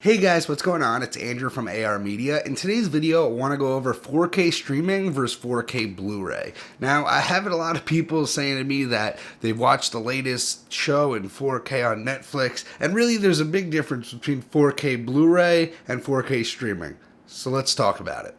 Hey guys, what's going on? It's Andrew from AR Media. In today's video, I want to go over 4K streaming versus 4K Blu-ray. Now, I have a lot of people saying to me that they've watched the latest show in 4K on Netflix, and really there's a big difference between 4K Blu-ray and 4K streaming. So let's talk about it.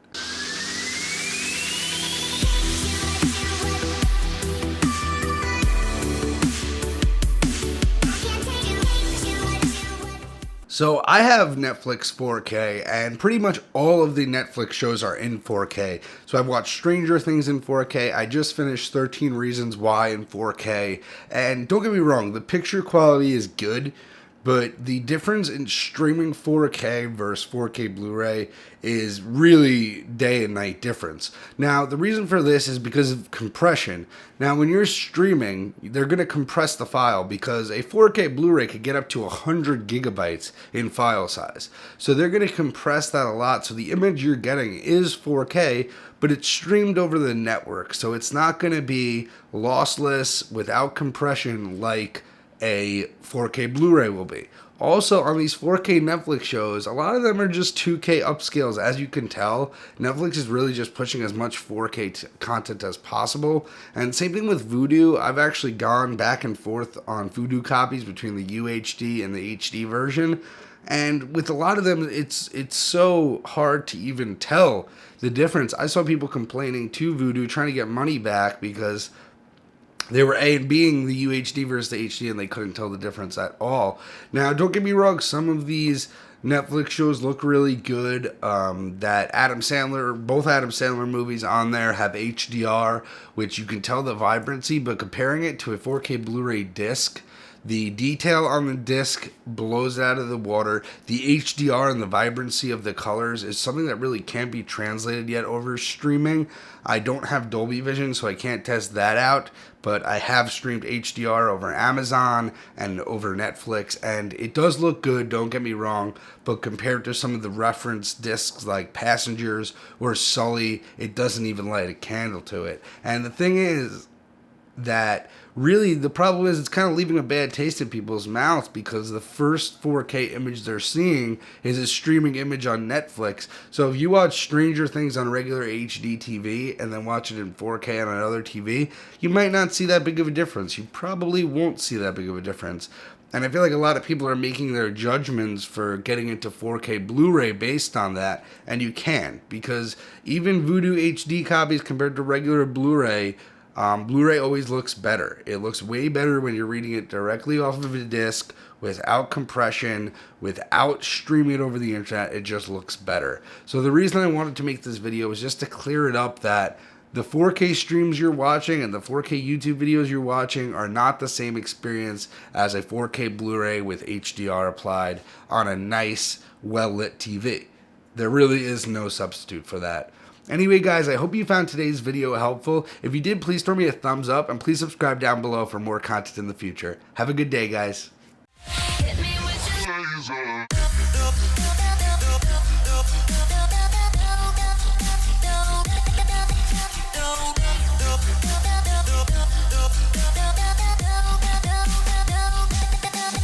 So I have Netflix 4K, and pretty much all of the Netflix shows are in 4K. So I've watched Stranger Things in 4K. I just finished 13 Reasons Why in 4K. And don't get me wrong, the picture quality is good, but the difference in streaming 4K versus 4K Blu-ray is really day and night difference. Now, the reason for this is because of compression. Now, when you're streaming, they're going to compress the file because a 4K Blu-ray could get up to 100 gigabytes in file size. So they're going to compress that a lot. So the image you're getting is 4K, but it's streamed over the network. So it's not going to be lossless without compression like a 4K Blu-ray will be. Also, on these 4K Netflix shows, a lot of them are just 2K upscales. As you can tell, Netflix is really just pushing as much 4K content as possible. And same thing with Vudu. I've actually gone back and forth on Vudu copies between the UHD and the HD version. And with a lot of them, it's so hard to even tell the difference. I saw people complaining to Vudu, trying to get money back because they were A and Bing the UHD versus the HD, and they couldn't tell the difference at all. Now, don't get me wrong, some of these Netflix shows look really good. That Adam Sandler, both Adam Sandler movies on there have HDR, which you can tell the vibrancy, but comparing it to a 4K Blu-ray disc, the detail on the disc blows out of the water. The HDR and the vibrancy of the colors is something that really can't be translated yet over streaming. I don't have Dolby Vision, so I can't test that out, but I have streamed HDR over Amazon and over Netflix, and it does look good, don't get me wrong, but compared to some of the reference discs like Passengers or Sully, it doesn't even light a candle to it. And the thing is that really the problem is it's kind of leaving a bad taste in people's mouth because the first 4K image they're seeing is a streaming image on Netflix. So if you watch Stranger Things on regular HD TV and then watch it in 4K on another TV, you might not see that big of a difference. You probably won't see that big of a difference. And I feel like a lot of people are making their judgments for getting into 4K Blu-ray based on that, and you can, because even Vudu HD copies compared to regular Blu-ray, Blu-ray always looks better. It looks way better when you're reading it directly off of a disc, without compression, without streaming it over the internet. It just looks better. So the reason I wanted to make this video is just to clear it up that the 4K streams you're watching and the 4K YouTube videos you're watching are not the same experience as a 4K Blu-ray with HDR applied on a nice, well-lit TV. There really is no substitute for that. Anyway, guys, I hope you found today's video helpful. If you did, please throw me a thumbs up and please subscribe down below for more content in the future. Have a good day, guys.